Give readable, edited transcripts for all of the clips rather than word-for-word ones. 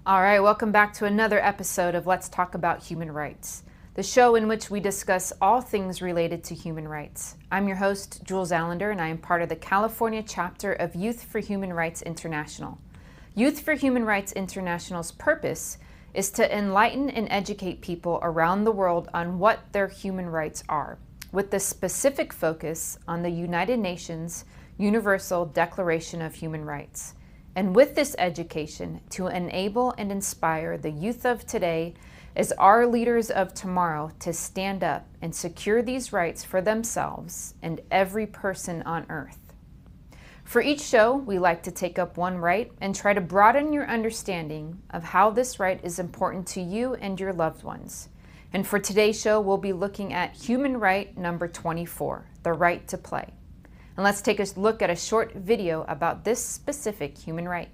All right, welcome back to another episode of Let's Talk About Human Rights, the show in which we discuss all things related to human rights. I'm your host, Julz Allender, and I am part of the California chapter of Youth for Human Rights International. Youth for Human Rights International's purpose is to enlighten and educate people around the world on what their human rights are, with the specific focus on the United Nations Universal Declaration of Human Rights. And with this education, to enable and inspire the youth of today as our leaders of tomorrow to stand up and secure these rights for themselves and every person on earth. For each show, we like to take up one right and try to broaden your understanding of how this right is important to you and your loved ones. And for today's show, we'll be looking at human right number 24, the right to play. And let's take a look at a short video about this specific human right.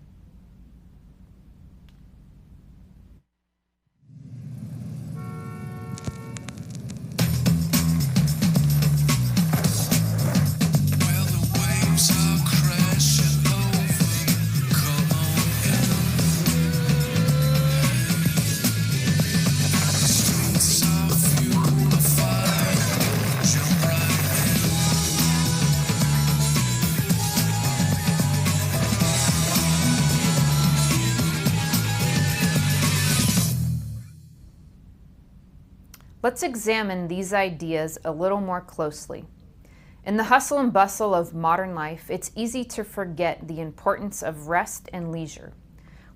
Let's examine these ideas a little more closely. In the hustle and bustle of modern life, it's easy to forget the importance of rest and leisure.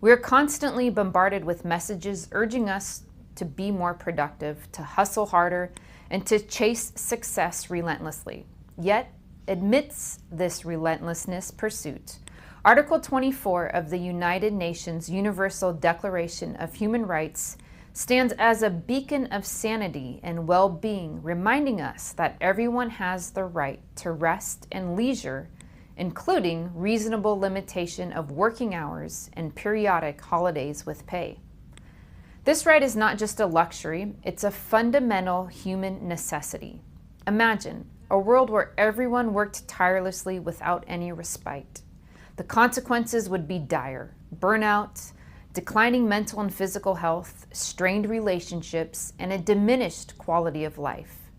We are constantly bombarded with messages urging us to be more productive, to hustle harder, and to chase success relentlessly. Yet, amidst this relentlessness pursuit, Article 24 of the United Nations Universal Declaration of Human Rights stands as a beacon of sanity and well-being, reminding us that everyone has the right to rest and leisure, including reasonable limitation of working hours and periodic holidays with pay. This right is not just a luxury, it's a fundamental human necessity. Imagine a world where everyone worked tirelessly without any respite. The consequences would be dire: burnout, declining mental and physical health, strained relationships, and a diminished quality of life.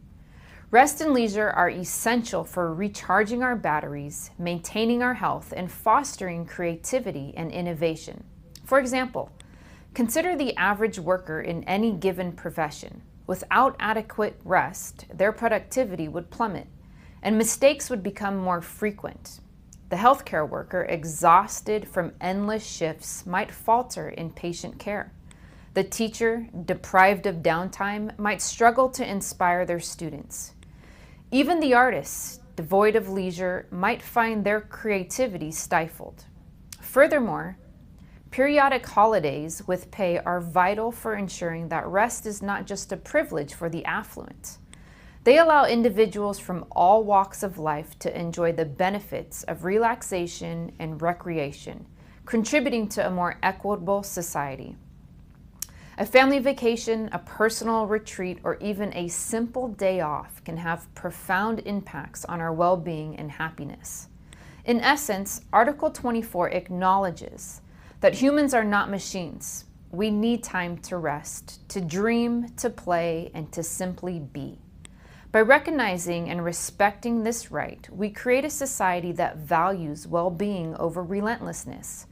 Rest and leisure are essential for recharging our batteries, maintaining our health, and fostering creativity and innovation. For example, consider the average worker in any given profession. Without adequate rest, their productivity would plummet, and mistakes would become more frequent. The healthcare worker, exhausted from endless shifts, might falter in patient care. The teacher, deprived of downtime, might struggle to inspire their students. Even the artists, devoid of leisure, might find their creativity stifled. Furthermore, periodic holidays with pay are vital for ensuring that rest is not just a privilege for the affluent. They allow individuals from all walks of life to enjoy the benefits of relaxation and recreation, contributing to a more equitable society. A family vacation, a personal retreat, or even a simple day off can have profound impacts on our well-being and happiness. In essence, Article 24 acknowledges that humans are not machines. We need time to rest, to dream, to play, and to simply be. By recognizing and respecting this right, we create a society that values well-being over relentless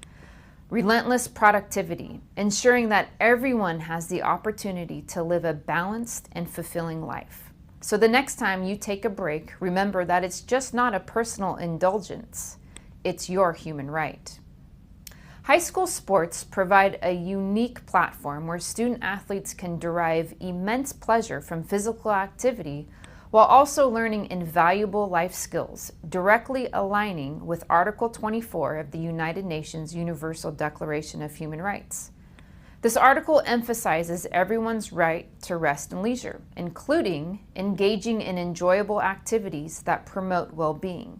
productivity, ensuring that everyone has the opportunity to live a balanced and fulfilling life. So the next time you take a break, remember that it's just not a personal indulgence, it's your human right. High school sports provide a unique platform where student athletes can derive immense pleasure from physical activity while also learning invaluable life skills, directly aligning with Article 24 of the United Nations Universal Declaration of Human Rights. This article emphasizes everyone's right to rest and leisure, including engaging in enjoyable activities that promote well-being.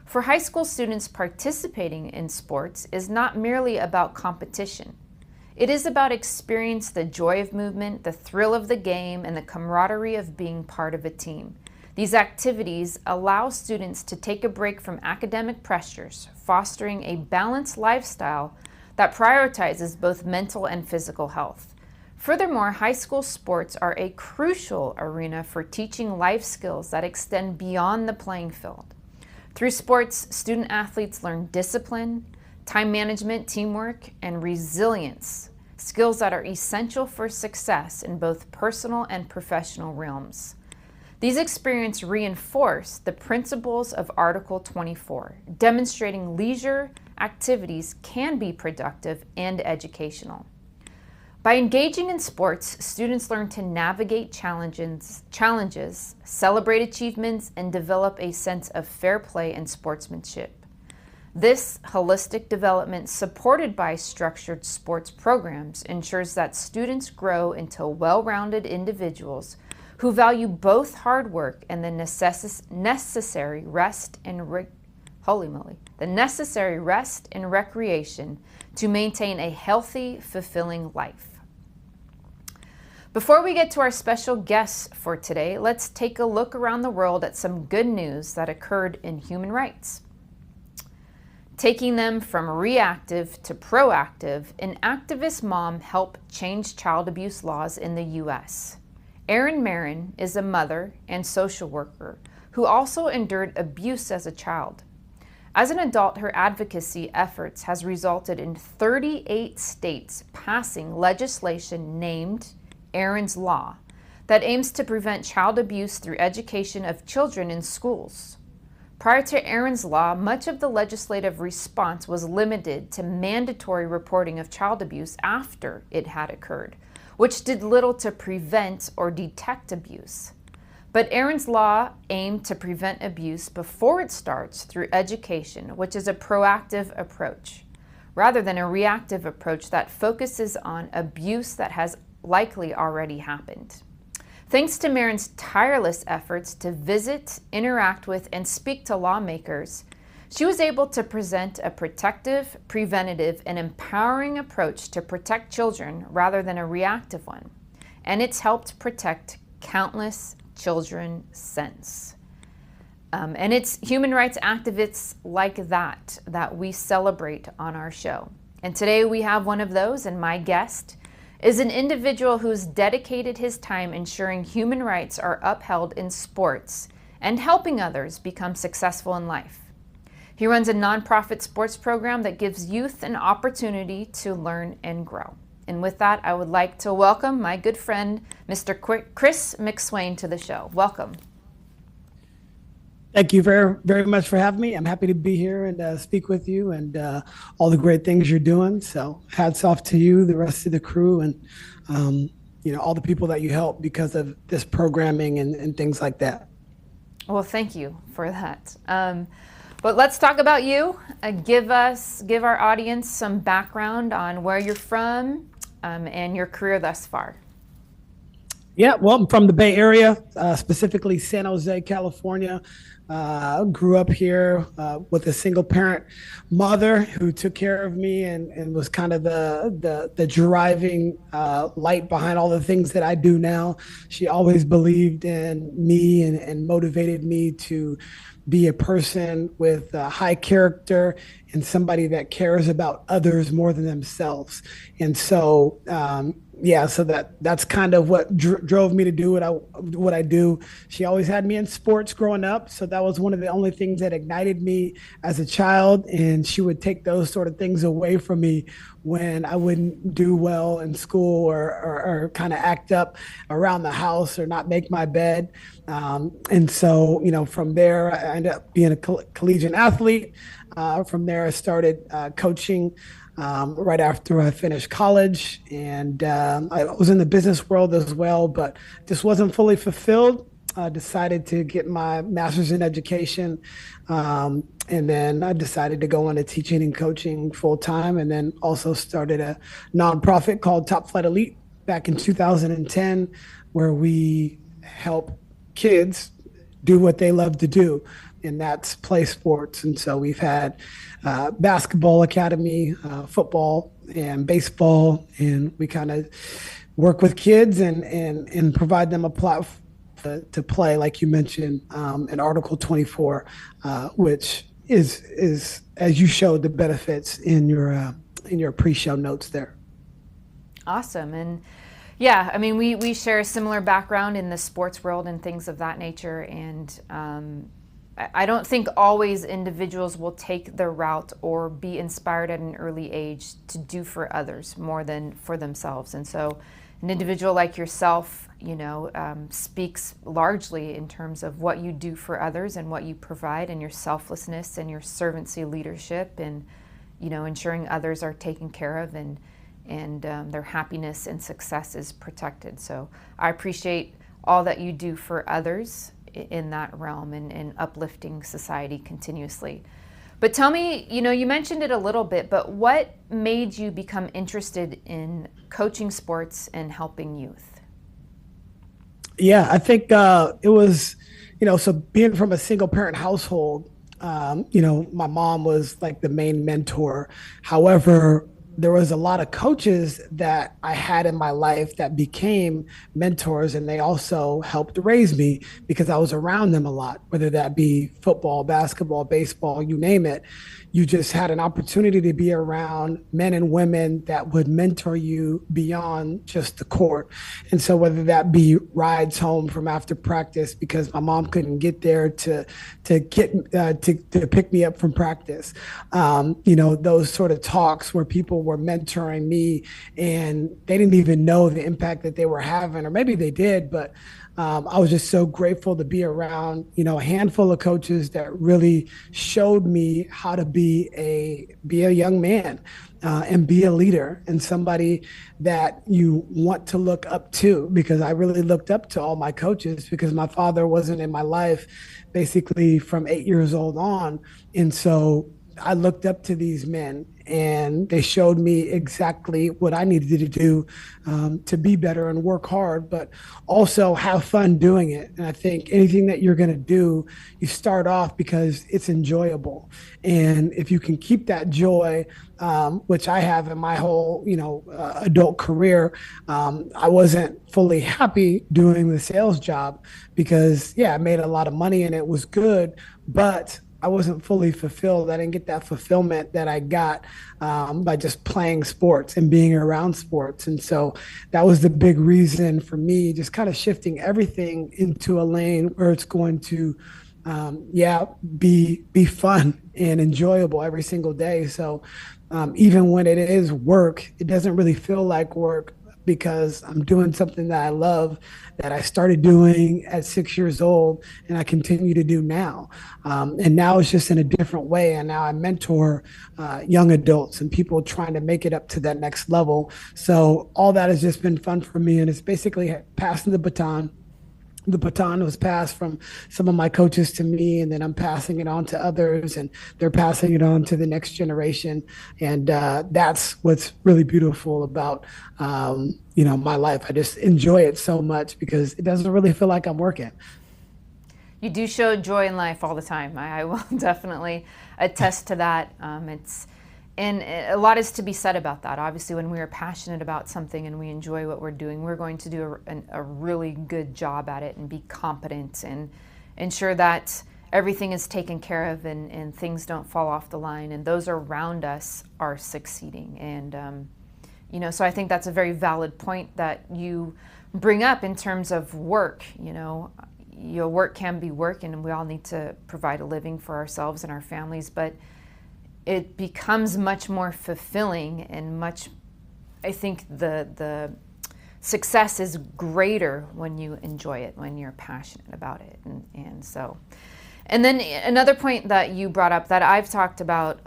For high school students, participating in sports is not merely about competition. It is about experiencing the joy of movement, the thrill of the game, and the camaraderie of being part of a team. These activities allow students to take a break from academic pressures, fostering a balanced lifestyle that prioritizes both mental and physical health. Furthermore, high school sports are a crucial arena for teaching life skills that extend beyond the playing field. Through sports, student athletes learn discipline, time management, teamwork, and resilience, skills that are essential for success in both personal and professional realms. These experiences reinforce the principles of Article 24, demonstrating leisure activities can be productive and educational. By engaging in sports, students learn to navigate challenges, celebrate achievements, and develop a sense of fair play and sportsmanship. This holistic development, supported by structured sports programs, ensures that students grow into well-rounded individuals who value both hard work and the necessary rest and recreation to maintain a healthy, fulfilling life. Before we get to our special guests for today, let's take a look around the world at some good news that occurred in human rights. Taking them from reactive to proactive, an activist mom helped change child abuse laws in the U.S. Erin Marin is a mother and social worker who also endured abuse as a child. As an adult, her advocacy efforts has resulted in 38 states passing legislation named Erin's Law that aims to prevent child abuse through education of children in schools. Prior to Erin's Law, much of the legislative response was limited to mandatory reporting of child abuse after it had occurred, which did little to prevent or detect abuse. But Erin's Law aimed to prevent abuse before it starts through education, which is a proactive approach, rather than a reactive approach that focuses on abuse that has likely already happened. Thanks to Marin's tireless efforts to visit, interact with, and speak to lawmakers, she was able to present a protective, preventative, and empowering approach to protect children rather than a reactive one. And it's helped protect countless children since. And it's human rights activists like that we celebrate on our show. And today we have one of those, and my guest is an individual who's dedicated his time ensuring human rights are upheld in sports and helping others become successful in life. He runs a nonprofit sports program that gives youth an opportunity to learn and grow. And with that, I would like to welcome my good friend, Mr. Chris McSwain, to the show. Welcome. Thank you very, very much for having me. I'm happy to be here and speak with you and all the great things you're doing. So hats off to you, the rest of the crew, and all the people that you help because of this programming and things like that. Well, thank you for that. But let's talk about you. Give our audience some background on where you're from and your career thus far. Yeah, well, I'm from the Bay Area, specifically San Jose, California. Grew up here with a single parent mother who took care of me and was kind of the driving light behind all the things that I do now. She always believed in me and motivated me to be a person with high character and somebody that cares about others more than themselves. And so, so that's kind of what drove me to do what I do. She always had me in sports growing up, so that was one of the only things that ignited me as a child. And she would take those sort of things away from me when I wouldn't do well in school or kind of act up around the house or not make my bed. And so, from there, I ended up being a collegiate athlete. From there, I started coaching right after I finished college, and I was in the business world as well, but just wasn't fully fulfilled. I decided to get my master's in education, and then I decided to go into teaching and coaching full time, and then also started a nonprofit called Top Flight Elite back in 2010, where we help kids do what they love to do, and that's play sports. And so we've had basketball academy, football and baseball, and we kind of work with kids and provide them a platform to play, like you mentioned, in Article 24, which is as you showed the benefits in your in your pre-show notes there. Awesome. And yeah, I mean, we share a similar background in the sports world and things of that nature. And I don't think always individuals will take the route or be inspired at an early age to do for others more than for themselves. And so an individual like yourself, speaks largely in terms of what you do for others and what you provide, and your selflessness and your servancy leadership, and ensuring others are taken care of and their happiness and success is protected. So I appreciate all that you do for others in that realm and uplifting society continuously. But tell me, you mentioned it a little bit, but what made you become interested in coaching sports and helping youth? Yeah, I think it was, so being from a single parent household, my mom was like the main mentor. However, there was a lot of coaches that I had in my life that became mentors, and they also helped raise me because I was around them a lot, whether that be football, basketball, baseball, you name it. You just had an opportunity to be around men and women that would mentor you beyond just the court. And so whether that be rides home from after practice because my mom couldn't get there to pick me up from practice, those sort of talks where people were mentoring me and they didn't even know the impact that they were having, or maybe they did, but I was just so grateful to be around, a handful of coaches that really showed me how to be a young man and be a leader and somebody that you want to look up to, because I really looked up to all my coaches because my father wasn't in my life basically from 8 years old on. And so I looked up to these men, and they showed me exactly what I needed to do to be better and work hard, but also have fun doing it. And I think anything that you're going to do, you start off because it's enjoyable. And if you can keep that joy, which I have in my whole, adult career, I wasn't fully happy doing the sales job because, I made a lot of money and it was good, but I wasn't fully fulfilled. I didn't get that fulfillment that I got by just playing sports and being around sports. And so that was the big reason for me just kind of shifting everything into a lane where it's going to, be fun and enjoyable every single day. So even when it is work, it doesn't really feel like work because I'm doing something that I love, that I started doing at 6 years old and I continue to do now. And now it's just in a different way. And now I mentor young adults and people trying to make it up to that next level. So all that has just been fun for me. And it's basically passing the baton. The baton was passed from some of my coaches to me, and then I'm passing it on to others, and they're passing it on to the next generation. And that's what's really beautiful about, my life. I just enjoy it so much because it doesn't really feel like I'm working. You do show joy in life all the time. I will definitely attest to that. And a lot is to be said about that. Obviously, when we are passionate about something and we enjoy what we're doing, we're going to do a really good job at it and be competent and ensure that everything is taken care of and things don't fall off the line and those around us are succeeding. And, so I think that's a very valid point that you bring up in terms of work. Your work can be work, and we all need to provide a living for ourselves and our families, but it becomes much more fulfilling and I think the success is greater when you enjoy it, when you're passionate about it. And then another point that you brought up that I've talked about,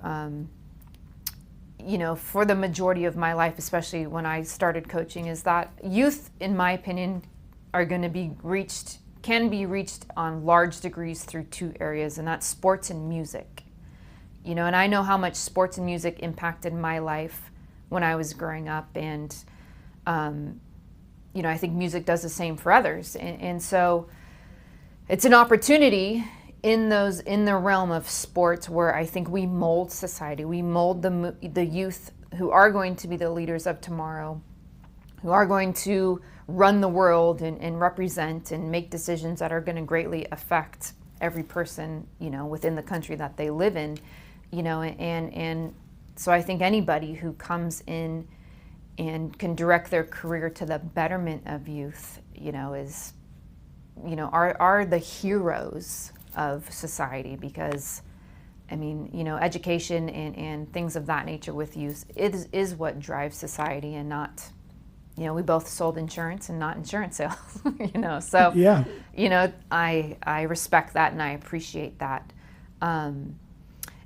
for the majority of my life, especially when I started coaching, is that youth, in my opinion, can be reached on large degrees through two areas, and that's sports and music. And I know how much sports and music impacted my life when I was growing up. And, I think music does the same for others. And so it's an opportunity in the realm of sports where I think we mold society. We mold the youth who are going to be the leaders of tomorrow, who are going to run the world and represent and make decisions that are going to greatly affect every person, within the country that they live in. And So I think anybody who comes in and can direct their career to the betterment of youth, is, are the heroes of society, because education and things of that nature with youth is what drives society, and not, we both sold insurance and not insurance sales, so, Yeah. I respect that and I appreciate that.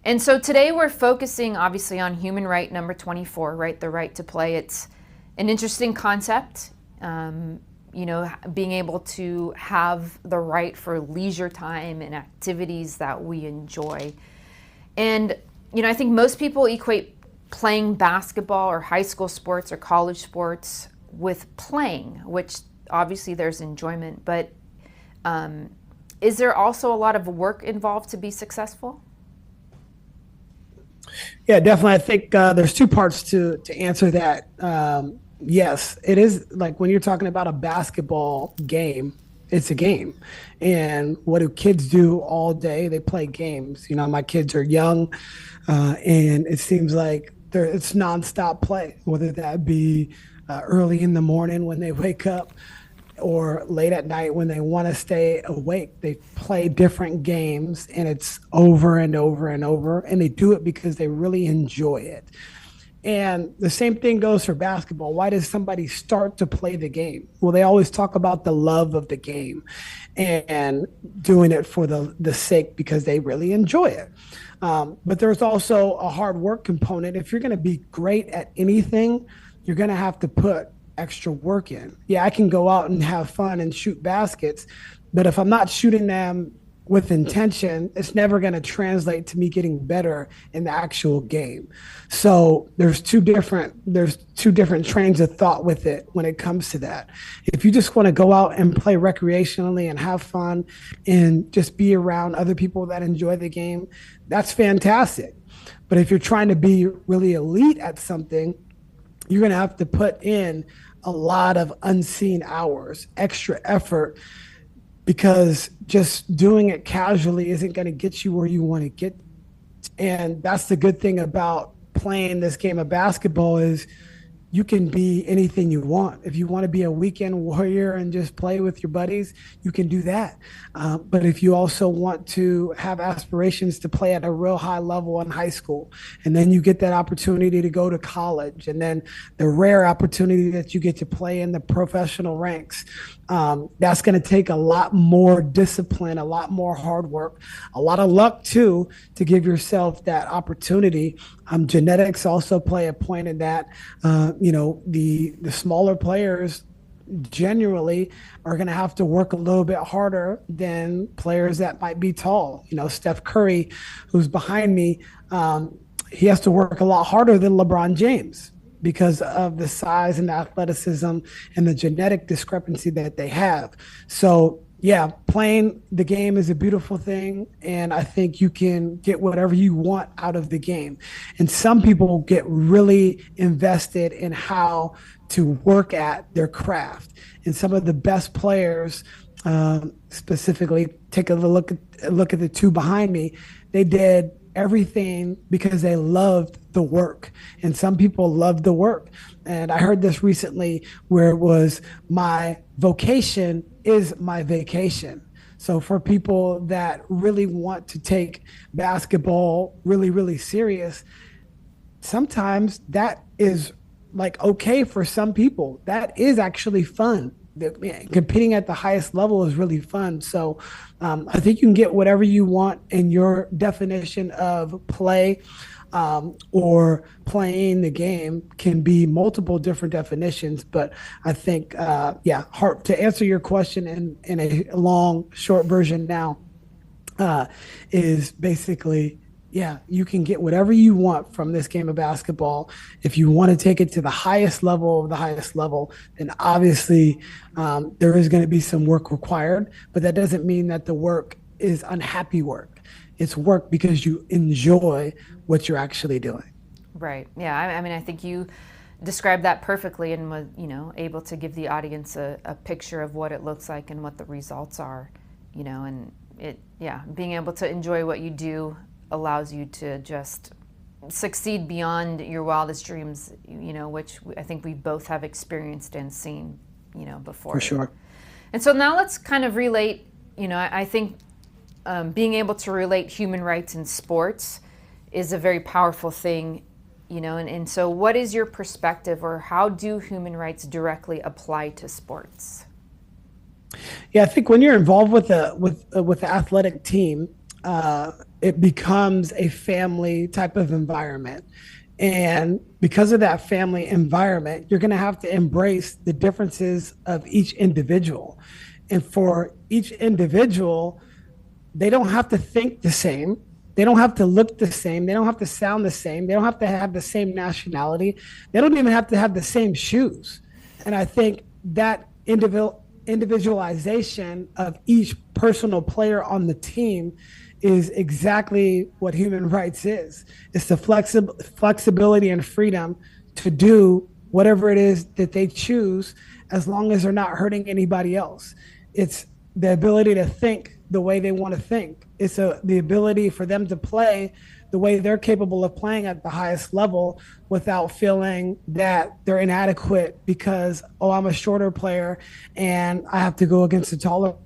And so today we're focusing obviously on human right number 24, right? The right to play. It's an interesting concept, being able to have the right for leisure time and activities that we enjoy. And, I think most people equate playing basketball or high school sports or college sports with playing, which obviously there's enjoyment, but is there also a lot of work involved to be successful? Yeah, definitely. I think there's two parts to answer that. Yes, it is, like when you're talking about a basketball game, it's a game. And what do kids do all day? They play games. My kids are young, and it seems like it's nonstop play, whether that be early in the morning when they wake up or late at night when they want to stay awake. They play different games, and it's over and over and over, and they do it because they really enjoy it. And the same thing goes for basketball. Why does somebody start to play the game? Well, they always talk about the love of the game and doing it for the sake because they really enjoy it. But there's also a hard work component. If you're going to be great at anything, you're going to have to put extra work in. Yeah, I can go out and have fun and shoot baskets, but if I'm not shooting them with intention, it's never going to translate to me getting better in the actual game. So there's two different trains of thought with it when it comes to that. If you just want to go out and play recreationally and have fun and just be around other people that enjoy the game, that's fantastic. But if you're trying to be really elite at something, you're going to have to put in a lot of unseen hours, extra effort, because just doing it casually isn't going to get you where you want to get. And that's the good thing about playing this game of basketball is you can be anything you want. If you want to be a weekend warrior and just play with your buddies, you can do that. But if you also want to have aspirations to play at a real high level in high school, and then you get that opportunity to go to college, and then the rare opportunity that you get to play in the professional ranks, that's going to take a lot more discipline, a lot more hard work, a lot of luck too, to give yourself that opportunity. Genetics also play a point in that. The smaller players generally are going to have to work a little bit harder than players that might be tall. Steph Curry, who's behind me, he has to work a lot harder than LeBron James because of the size and the athleticism and the genetic discrepancy that they have. So yeah, playing the game is a beautiful thing, and I think you can get whatever you want out of the game. And some people get really invested in how to work at their craft. And some of the best players, specifically, take a look at the two behind me. They did everything because they loved the work, and some people love the work. And I heard this recently where it was, my vocation is my vacation. So for people that really want to take basketball really, really serious, sometimes that is like okay for some people. That is actually fun. Competing at the highest level is really fun. So I think you can get whatever you want in your definition of play, or playing the game can be multiple different definitions. But I think, hard to answer your question in a long, short version now, is basically, yeah, you can get whatever you want from this game of basketball. If you want to take it to the highest level of the highest level, then obviously there is going to be some work required, but that doesn't mean that the work is unhappy work. It's work because you enjoy what you're actually doing. Right. Yeah. I mean, I think you described that perfectly and was, able to give the audience a picture of what it looks like and what the results are, and being able to enjoy what you do allows you to just succeed beyond your wildest dreams, which I think we both have experienced and seen, before. For sure. And so now let's kind of relate, I think being able to relate human rights in sports is a very powerful thing, and so what is your perspective, or how do human rights directly apply to sports? Yeah, I think when you're involved with the athletic team, it becomes a family type of environment. And because of that family environment, you're going to have to embrace the differences of each individual. And for each individual, they don't have to think the same. They don't have to look the same. They don't have to sound the same. They don't have to have the same nationality. They don't even have to have the same shoes. And I think that individualization of each personal player on the team is exactly what human rights is. It's the flexibility and freedom to do whatever it is that they choose, as long as they're not hurting anybody else. It's the ability to think the way they want to think. It's the ability for them to play the way they're capable of playing at the highest level without feeling that they're inadequate because, I'm a shorter player and I have to go against a taller.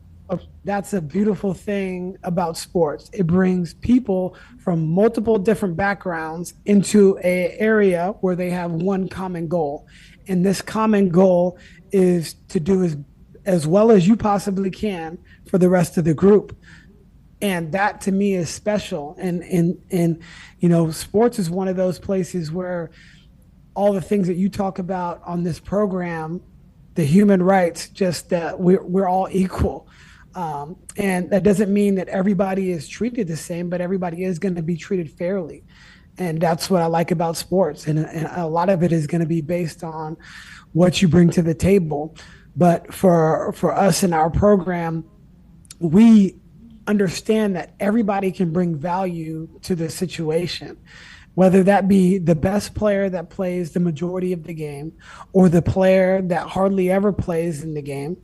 That's a beautiful thing about sports. It brings people from multiple different backgrounds into an area where they have one common goal. And this common goal is to do as well as you possibly can for the rest of the group. And that to me is special. And sports is one of those places where all the things that you talk about on this program, the human rights, just that we're all equal. And that doesn't mean that everybody is treated the same, but everybody is going to be treated fairly. And that's what I like about sports. And a lot of it is going to be based on what you bring to the table. But for us in our program, we understand that everybody can bring value to the situation, whether that be the best player that plays the majority of the game or the player that hardly ever plays in the game.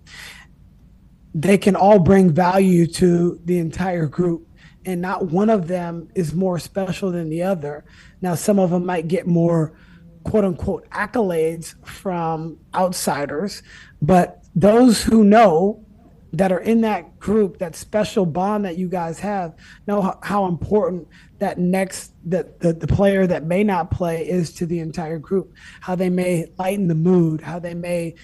They can all bring value to the entire group, and not one of them is more special than the other. Now, some of them might get more quote unquote accolades from outsiders, but those who know that are in that group, that special bond that you guys have, know how important that the player that may not play is to the entire group, how they may lighten the mood, how they may,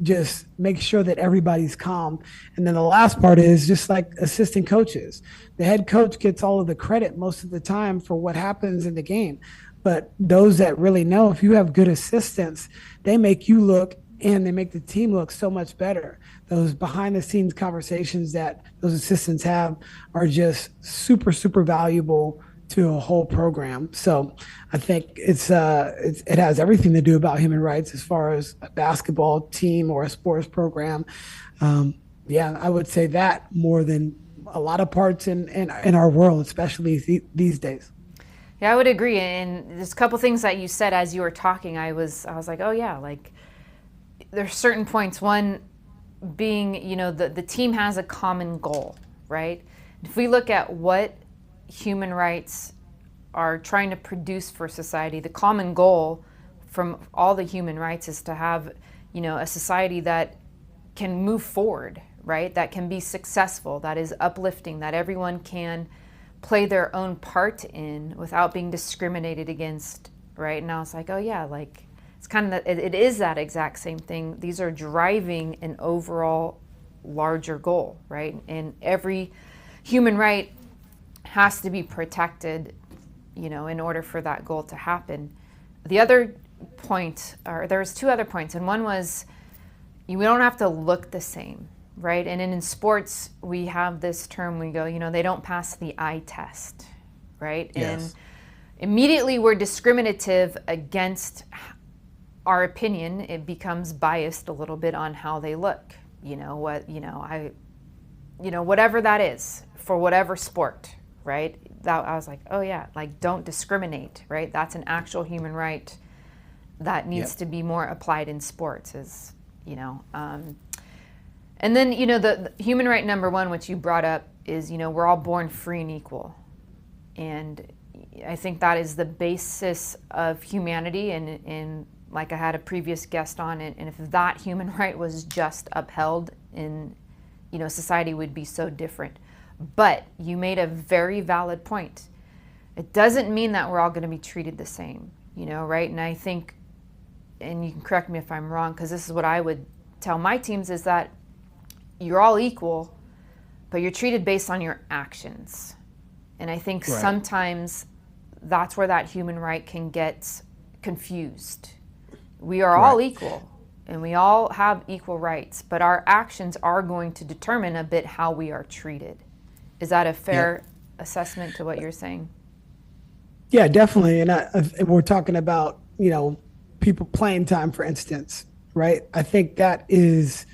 just make sure that everybody's calm. And then the last part is just like assistant coaches. The head coach gets all of the credit most of the time for what happens in the game. But those that really know, if you have good assistants, they make you look and they make the team look so much better. Those behind the scenes conversations that those assistants have are just super, super valuable to a whole program. So I think it has everything to do about human rights as far as a basketball team or a sports program. I would say that more than a lot of parts in our world, especially these days. Yeah, I would agree. And there's a couple things that you said as you were talking. I was like, oh yeah, like there's certain points. One being, the team has a common goal, right? If we look at what human rights are trying to produce for society, the common goal from all the human rights is to have, a society that can move forward, right? That can be successful, that is uplifting, that everyone can play their own part in without being discriminated against, right? And I was like, oh yeah, like it's kind of it is that exact same thing. These are driving an overall larger goal, right? And every human right has to be protected, in order for that goal to happen. The other point, or there's two other points, and one was we don't have to look the same, right? And in sports, we have this term, we go, they don't pass the eye test, right? Yes. And immediately we're discriminative against our opinion. It becomes biased a little bit on how they look. Whatever that is for whatever sport, right? That I was like, oh yeah, like don't discriminate, right? That's an actual human right that needs to be more applied in sports, and then, the human right number one, which you brought up, is, we're all born free and equal. And I think that is the basis of humanity. And like I had a previous guest on it, and if that human right was just upheld in, society would be so different. But you made a very valid point. It doesn't mean that we're all going to be treated the same, right? And I think, and you can correct me if I'm wrong, because this is what I would tell my teams, is that you're all equal, but you're treated based on your actions. And I think sometimes that's where that human right can get confused. We are all equal, and we all have equal rights, but our actions are going to determine a bit how we are treated. Is that a fair assessment to what you're saying? Yeah, definitely. And we're talking about, people playing time, for instance, right? I think that is,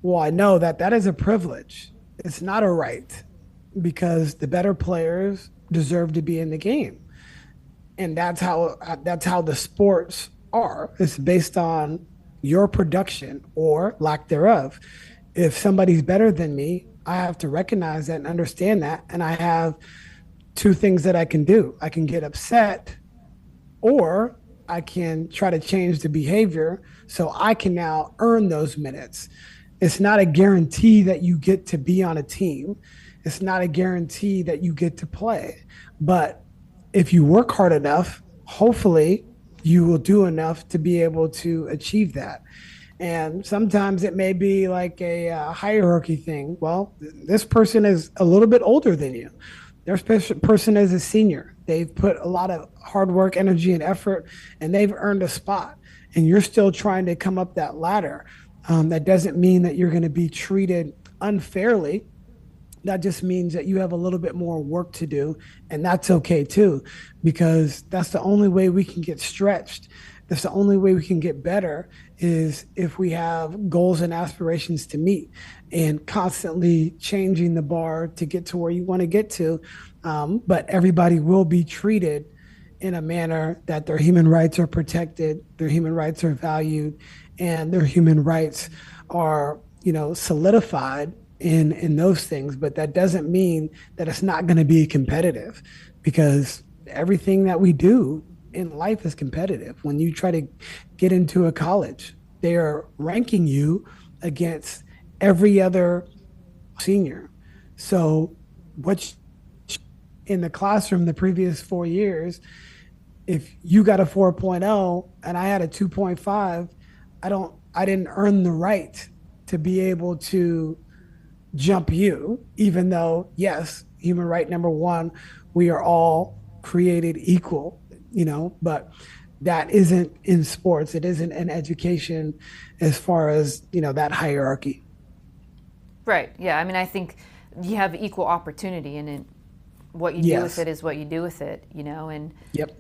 well, I know that is a privilege. It's not a right, because the better players deserve to be in the game. And that's how the sports are. It's based on your production or lack thereof. If somebody's better than me, I have to recognize that and understand that. And I have two things that I can do. I can get upset, or I can try to change the behavior so I can now earn those minutes. It's not a guarantee that you get to be on a team. It's not a guarantee that you get to play. But if you work hard enough, hopefully you will do enough to be able to achieve that. And sometimes it may be like a hierarchy thing. Well, this person is a little bit older than you. This person is a senior. They've put a lot of hard work, energy, and effort, and they've earned a spot. And you're still trying to come up that ladder. That doesn't mean that you're going to be treated unfairly. That just means that you have a little bit more work to do, and that's okay too, because that's the only way we can get stretched. That's the only way we can get better, is if we have goals and aspirations to meet, and constantly changing the bar to get to where you want to get to. But everybody will be treated in a manner that their human rights are protected, their human rights are valued, and their human rights are, solidified in those things. But that doesn't mean that it's not going to be competitive, because everything that we do in life is competitive. When you try to get into a college, they are ranking you against every other senior. So what in the classroom the previous 4 years, if you got a 4.0 and I had a 2.5, I didn't earn the right to be able to jump you, even though, yes, human right number one, we are all created equal, but that isn't in sports. It isn't in education as far as, that hierarchy. Right. Yeah. I mean, I think you have equal opportunity, and what you do with it is what you do with it, and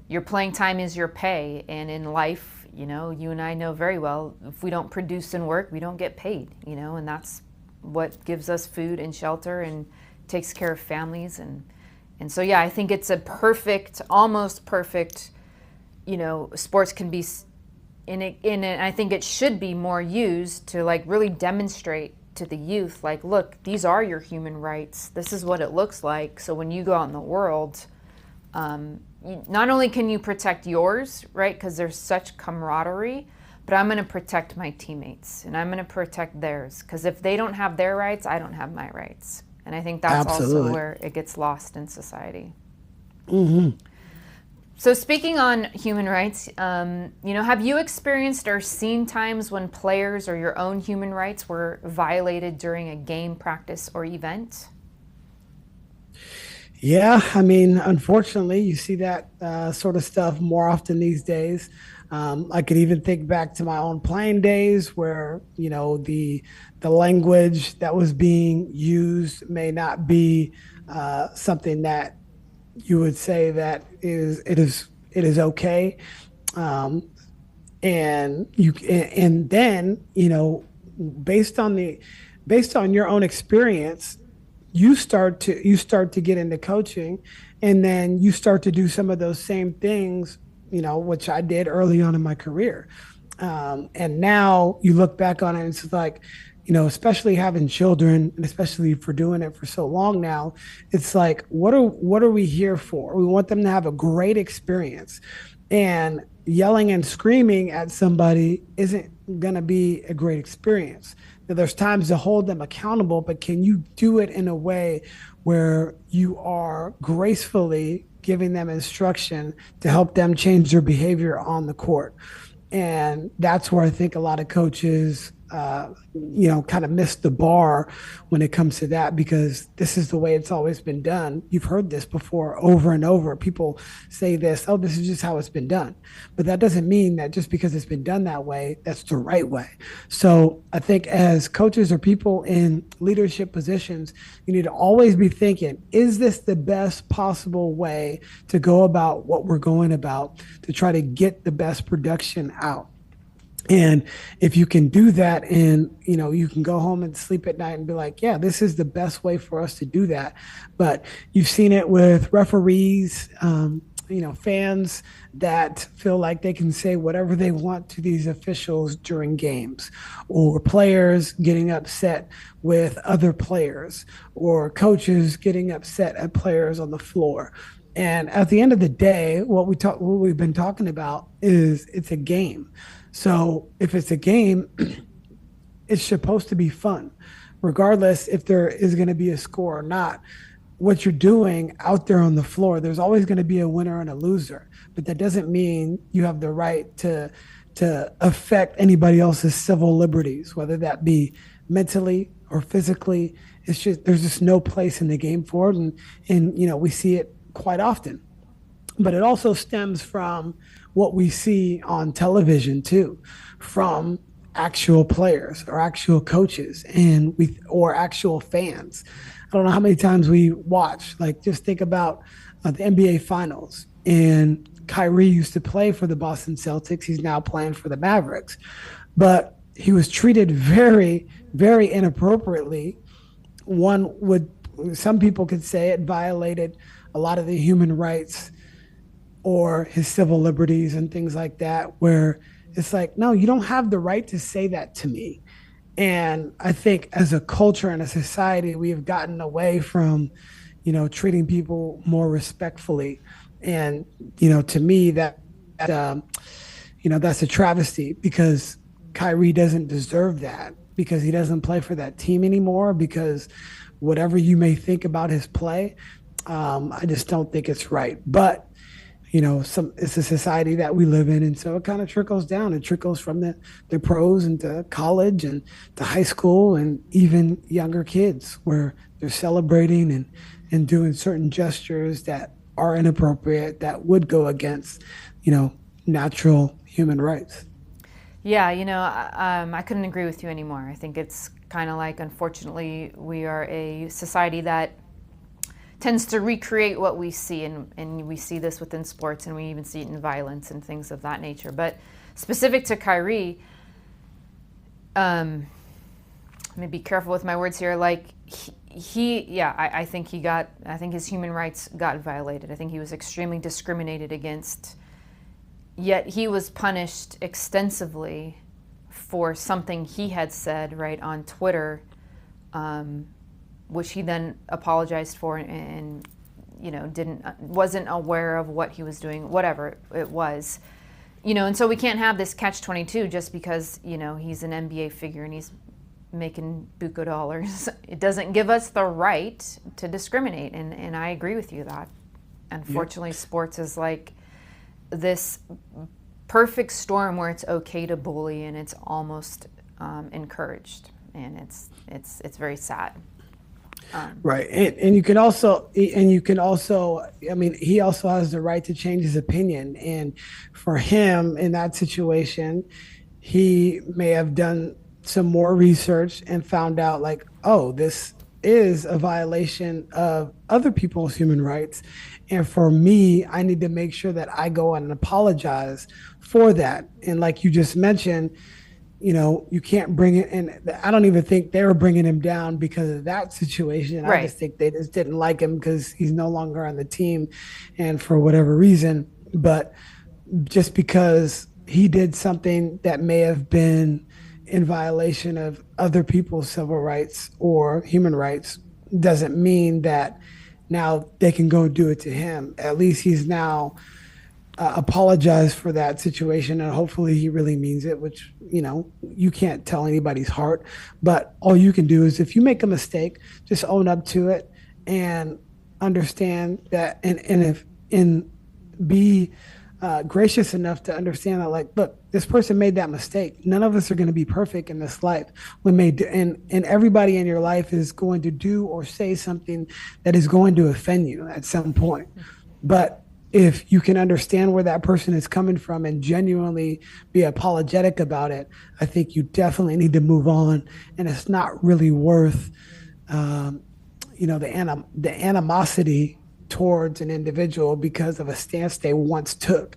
your playing time is your pay. And in life, you and I know very well, if we don't produce and work, we don't get paid, and that's what gives us food and shelter and takes care of families. And so, yeah, I think it's a perfect, almost perfect, sports can be in it. I think it should be more used to really demonstrate to the youth, look, these are your human rights. This is what it looks like. So when you go out in the world, not only can you protect yours, right, because there's such camaraderie, but I'm going to protect my teammates, and I'm going to protect theirs, because if they don't have their rights, I don't have my rights. And I think that's also where it gets lost in society. Mm-hmm. So speaking on human rights, have you experienced or seen times when players or your own human rights were violated during a game, practice, or event? Yeah, I mean, unfortunately, you see that sort of stuff more often these days. I could even think back to my own playing days where, the language that was being used may not be something that you would say that it is okay. And then, based on your own experience, you start to get into coaching, and then you start to do some of those same things, which I did early on in my career. And now you look back on it and it's like, especially having children and especially for doing it for so long now, it's like, what are we here for? We want them to have a great experience. And yelling and screaming at somebody isn't going to be a great experience. Now, there's times to hold them accountable, but can you do it in a way where you are gracefully giving them instruction to help them change their behavior on the court? And that's where I think a lot of coaches, kind of miss the bar when it comes to that, because this is the way it's always been done. You've heard this before over and over. People say this, oh, this is just how it's been done. But that doesn't mean that just because it's been done that way, that's the right way. So I think as coaches or people in leadership positions, you need to always be thinking, is this the best possible way to go about what we're going about to try to get the best production out? And if you can do that and, you can go home and sleep at night and be like, yeah, this is the best way for us to do that. But you've seen it with referees, fans that feel like they can say whatever they want to these officials during games, or players getting upset with other players, or coaches getting upset at players on the floor. And at the end of the day, what we've been talking about is it's a game. So if it's a game, it's supposed to be fun, regardless if there is going to be a score or not. What you're doing out there on the floor, there's always going to be a winner and a loser, but that doesn't mean you have the right to affect anybody else's civil liberties, whether that be mentally or physically. It's just, there's just no place in the game for it. And we see it quite often. But it also stems from what we see on television too, from actual players or actual coaches or actual fans. I don't know how many times we watch, like just think about the NBA finals, and Kyrie used to play for the Boston Celtics. He's now playing for the Mavericks, but he was treated very, very inappropriately. Some people could say it violated a lot of the human rights or his civil liberties and things like that, where it's like, no, you don't have the right to say that to me. And I think as a culture and a society, we have gotten away from, treating people more respectfully. And, to me, that's a travesty, because Kyrie doesn't deserve that, because he doesn't play for that team anymore, because whatever you may think about his play, I just don't think it's right. But it's a society that we live in. And so it kind of trickles down. It trickles from the pros into college and to high school, and even younger kids, where they're celebrating and doing certain gestures that are inappropriate, that would go against, natural human rights. Yeah, I couldn't agree with you anymore. I think it's kind of like, unfortunately, we are a society that tends to recreate what we see, and we see this within sports, and we even see it in violence and things of that nature. But specific to Kyrie, let me be careful with my words here. Like I think his human rights got violated. I think he was extremely discriminated against, yet he was punished extensively for something he had said right on Twitter, which he then apologized for and wasn't aware of what he was doing, whatever it was. And so we can't have this catch-22 just because, he's an NBA figure and he's making buku dollars. It doesn't give us the right to discriminate, and I agree with you that, unfortunately, sports is like this perfect storm where it's okay to bully and it's almost encouraged, and it's very sad. Right. And you can also, I mean, he also has the right to change his opinion. And for him in that situation, he may have done some more research and found out like, oh, this is a violation of other people's human rights. And for me, I need to make sure that I go and apologize for that. And like you just mentioned, you can't bring it in. I don't even think they were bringing him down because of that situation. Right. I just think they just didn't like him because he's no longer on the team and for whatever reason. But just because he did something that may have been in violation of other people's civil rights or human rights doesn't mean that now they can go do it to him. At least he's now apologized for that situation, and hopefully he really means it, which, you can't tell anybody's heart. But all you can do is, if you make a mistake, just own up to it and understand that, and be gracious enough to understand that, like, look, this person made that mistake. None of us are going to be perfect in this life. And everybody in your life is going to do or say something that is going to offend you at some point. But if you can understand where that person is coming from and genuinely be apologetic about it, I think you definitely need to move on. And it's not really worth, the animosity towards an individual because of a stance they once took.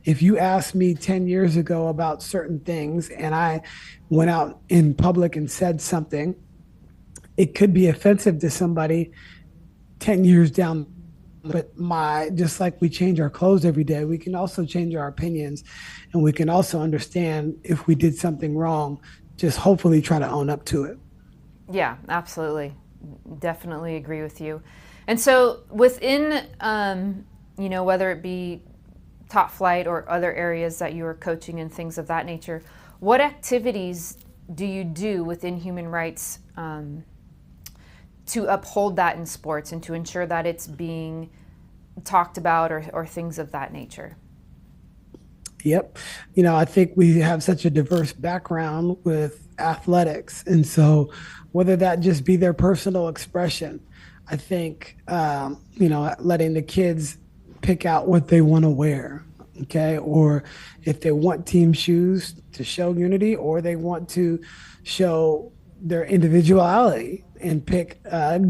If you asked me 10 years ago about certain things and I went out in public and said something, it could be offensive to somebody 10 years down. But just like we change our clothes every day, we can also change our opinions, and we can also understand if we did something wrong, just hopefully try to own up to it. Yeah, absolutely. Definitely agree with you. And so within, whether it be top flight or other areas that you are coaching and things of that nature, what activities do you do within human rights to uphold that in sports and to ensure that it's being talked about or things of that nature? Yep. I think we have such a diverse background with athletics. And so whether that just be their personal expression, I think, letting the kids pick out what they want to wear, okay? Or if they want team shoes to show unity, or they want to show their individuality and pick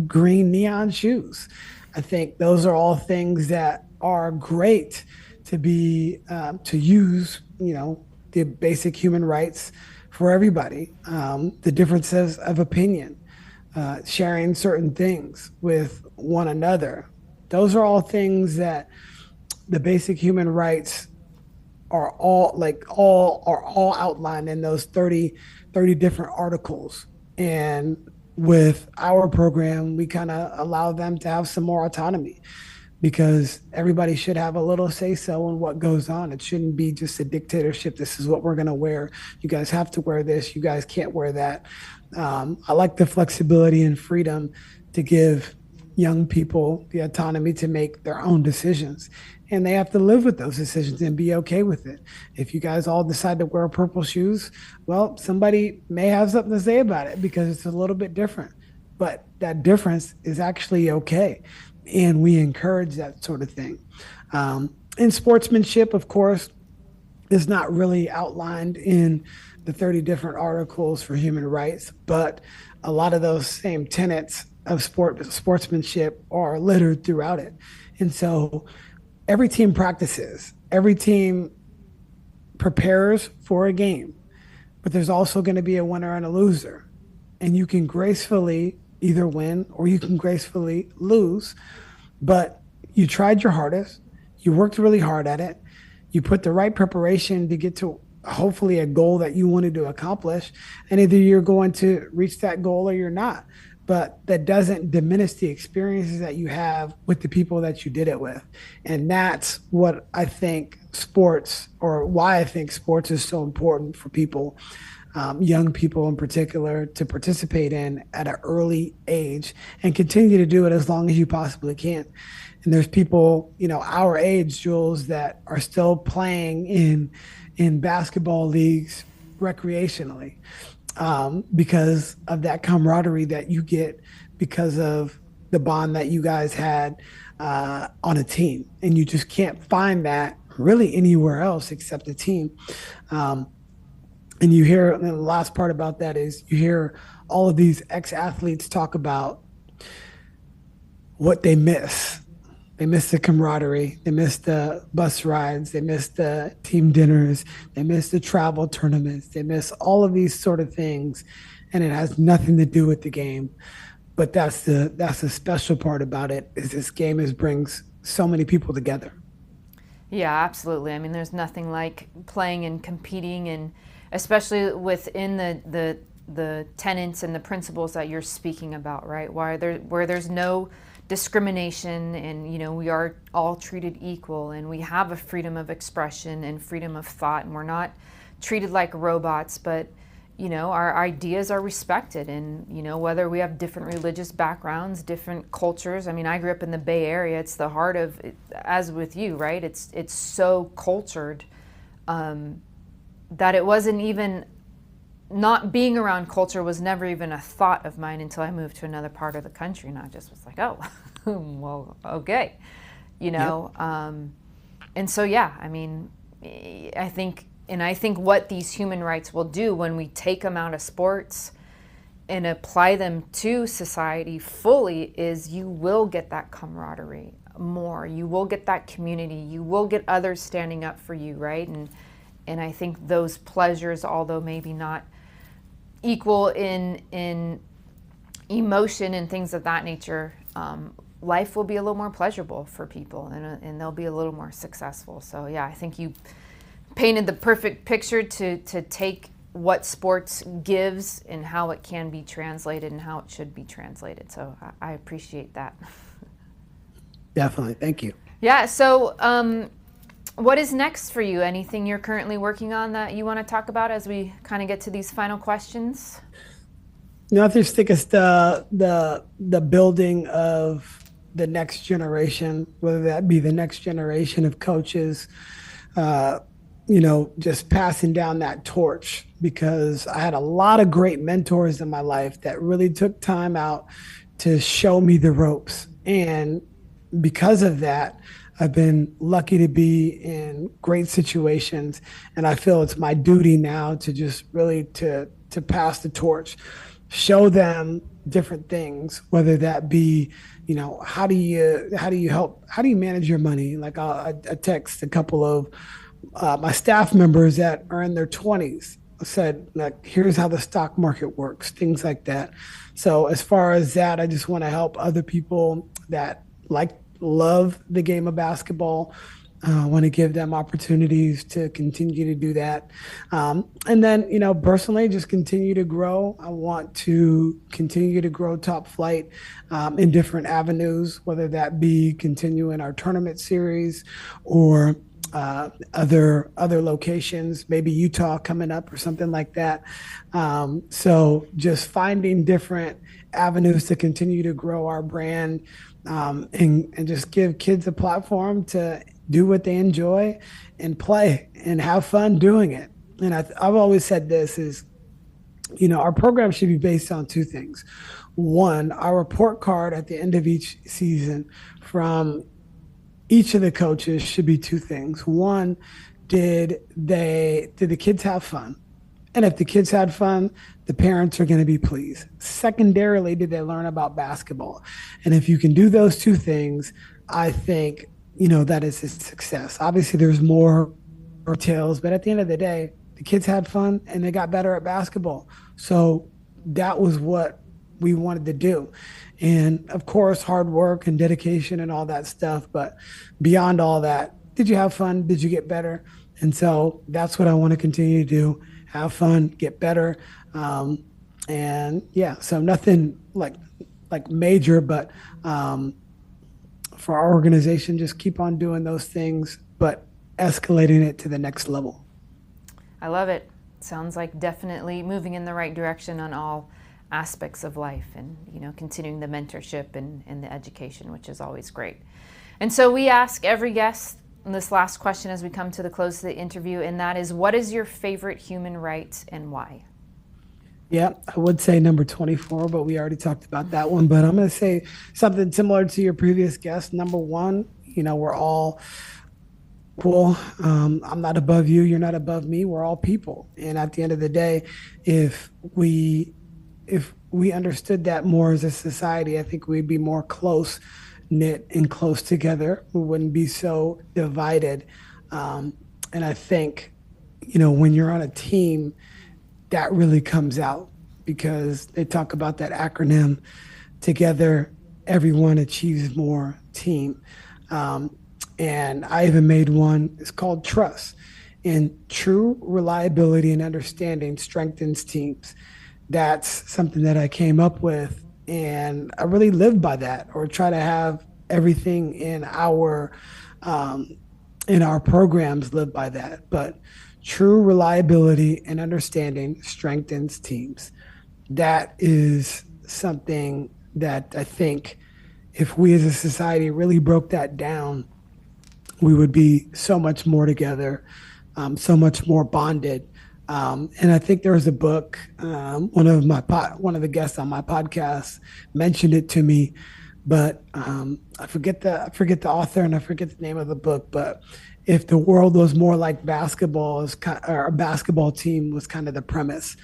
green neon shoes. I think those are all things that are great to be, to use, the basic human rights for everybody, the differences of opinion, sharing certain things with one another. Those are all things that the basic human rights are all outlined in those 30 different articles. And with our program, we kind of allow them to have some more autonomy, because everybody should have a little say so in what goes on. It shouldn't be just a dictatorship. This is what we're going to wear. You guys have to wear this. You guys can't wear that. I like the flexibility and freedom to give young people the autonomy to make their own decisions. And they have to live with those decisions and be okay with it. If you guys all decide to wear purple shoes, well, somebody may have something to say about it because it's a little bit different. But that difference is actually okay. And we encourage that sort of thing. And sportsmanship, of course, is not really outlined in the 30 different articles for human rights, but a lot of those same tenets of sportsmanship are littered throughout it. And so every team practices, every team prepares for a game, but there's also going to be a winner and a loser. And you can gracefully either win or you can gracefully lose, but you tried your hardest, you worked really hard at it, you put the right preparation to get to hopefully a goal that you wanted to accomplish, and either you're going to reach that goal or you're not. But that doesn't diminish the experiences that you have with the people that you did it with. And that's what I think sports, or why I think sports is so important for people, young people in particular, to participate in at an early age and continue to do it as long as you possibly can. And there's people, our age, Julz, that are still playing in basketball leagues recreationally. Because of that camaraderie that you get because of the bond that you guys had on a team. And you just can't find that really anywhere else except a team. And you hear, and the last part about that is you hear all of these ex-athletes talk about what they miss. They miss the camaraderie. They miss the bus rides. They miss the team dinners. They miss the travel tournaments. They miss all of these sort of things, and it has nothing to do with the game. But that's the special part about it, is this game brings so many people together. Yeah, absolutely. I mean, there's nothing like playing and competing especially within the tenets and the principles that you're speaking about, right? Where there's no discrimination, and we are all treated equal, and we have a freedom of expression and freedom of thought, and we're not treated like robots, but our ideas are respected. And whether we have different religious backgrounds, different cultures. I mean, I grew up in the Bay Area. It's the heart of, as with you, right? It's so cultured that it wasn't even, not being around culture was never even a thought of mine until I moved to another part of the country, and I just was like, oh, well, okay, Yep. And so, yeah, I mean, I think what these human rights will do when we take them out of sports and apply them to society fully is you will get that camaraderie more. You will get that community. You will get others standing up for you, right? And I think those pleasures, although maybe not equal in emotion and things of that nature, life will be a little more pleasurable for people, and they'll be a little more successful. So yeah, I think you painted the perfect picture to take what sports gives and how it can be translated and how it should be translated. So I appreciate that. Definitely. Thank you. Yeah. So what is next for you? Anything you're currently working on that you want to talk about as we kind of get to these final questions? I just think it's the building of the next generation, whether that be the next generation of coaches, just passing down that torch, because I had a lot of great mentors in my life that really took time out to show me the ropes. And because of that, I've been lucky to be in great situations. And I feel it's my duty now to just really to pass the torch, show them different things, whether that be, how do you manage your money? Like I text a couple of my staff members that are in their 20s, said, like, here's how the stock market works, things like that. So as far as that, I just want to help other people that love the game of basketball. I want to give them opportunities to continue to do that. And then, personally, just continue to grow. I want to continue to grow Top Flight in different avenues, whether that be continuing our tournament series or other locations, maybe Utah coming up or something like that. So just finding different avenues to continue to grow our brand, and just give kids a platform to do what they enjoy and play and have fun doing it. And I've always said this is, our program should be based on two things. One, our report card at the end of each season from each of the coaches should be two things. One, did the kids have fun? And if the kids had fun, the parents are going to be pleased. Secondarily, did they learn about basketball? And if you can do those two things, I think, that is a success. Obviously, there's more details, but at the end of the day, the kids had fun and they got better at basketball. So that was what we wanted to do. And of course, hard work and dedication and all that stuff. But beyond all that, did you have fun? Did you get better? And so that's what I want to continue to do. Have fun, get better. And yeah, so nothing like major, but for our organization, just keep on doing those things, but escalating it to the next level. I love it. Sounds like definitely moving in the right direction on all aspects of life, and continuing the mentorship and the education, which is always great. And so we ask every guest this last question as we come to the close of the interview, and that is, what is your favorite human right and why? Yeah, I would say number 24, but we already talked about that one. But I'm going to say something similar to your previous guest. Number one, we're all equal. I'm not above you. You're not above me. We're all people. And at the end of the day, if we understood that more as a society, I think we'd be more close knit and close together. We wouldn't be so divided. And I think, when you're on a team, that really comes out, because they talk about that acronym, together, everyone achieves more, team. And I even made one, it's called trust. And true reliability and understanding strengthens teams. That's something that I came up with. And I really live by that, or try to have everything um, in our programs live by that. But true reliability and understanding strengthens teams. That is something that I think if we as a society really broke that down, we would be so much more together, so much more bonded. And I think there was a book. One of the guests on my podcast mentioned it to me, but I forget the author and I forget the name of the book. But if the world was more like basketball, or a basketball team was kind of the premise.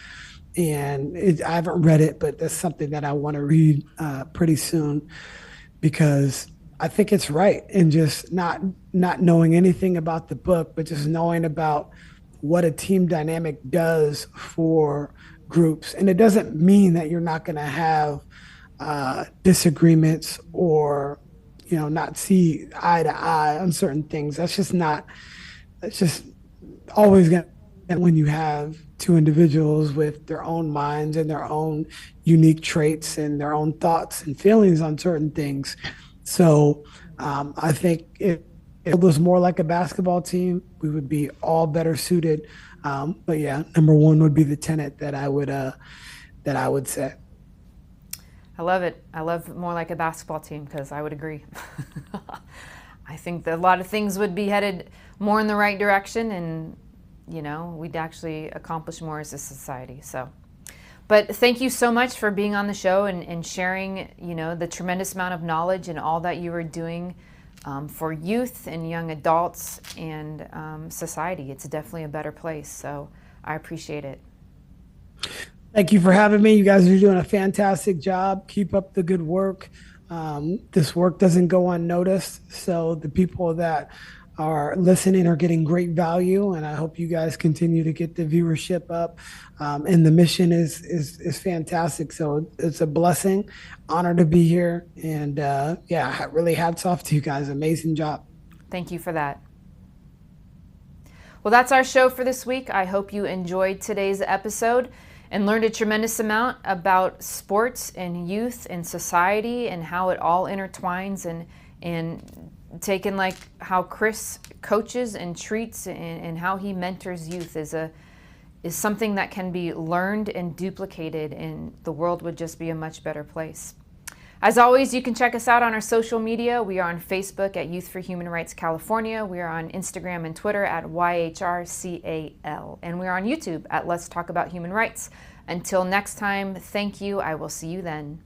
And I haven't read it, but that's something that I want to read pretty soon, because I think it's right. And just not knowing anything about the book, but just knowing about what a team dynamic does for groups. And it doesn't mean that you're not going to have disagreements, or not see eye to eye on certain things. That's just always going to, when you have two individuals with their own minds and their own unique traits and their own thoughts and feelings on certain things. So I think if it was more like a basketball team, we would be all better suited. But yeah, number one would be the tenet that I would say. I love it. I love more like a basketball team, because I would agree. I think that a lot of things would be headed more in the right direction, and we'd actually accomplish more as a society. So, but thank you so much for being on the show and sharing, the tremendous amount of knowledge and all that you were doing for youth and young adults and society. It's definitely a better place. So I appreciate it. Thank you for having me. You guys are doing a fantastic job. Keep up the good work. This work doesn't go unnoticed. So the people that are listening are getting great value, and I hope you guys continue to get the viewership up. And the mission is fantastic. So it's a blessing, honor to be here, and really hats off to you guys. Amazing job. Thank you for that. Well, that's our show for this week. I hope you enjoyed today's episode and learned a tremendous amount about sports and youth and society and how it all intertwines, and taken like how Chris coaches and treats and how he mentors youth is something that can be learned and duplicated, and the world would just be a much better place. As always, you can check us out on our social media. We are on Facebook at Youth for Human Rights California. We are on Instagram and Twitter at YHRCAL. And we are on YouTube at Let's Talk About Human Rights. Until next time, thank you. I will see you then.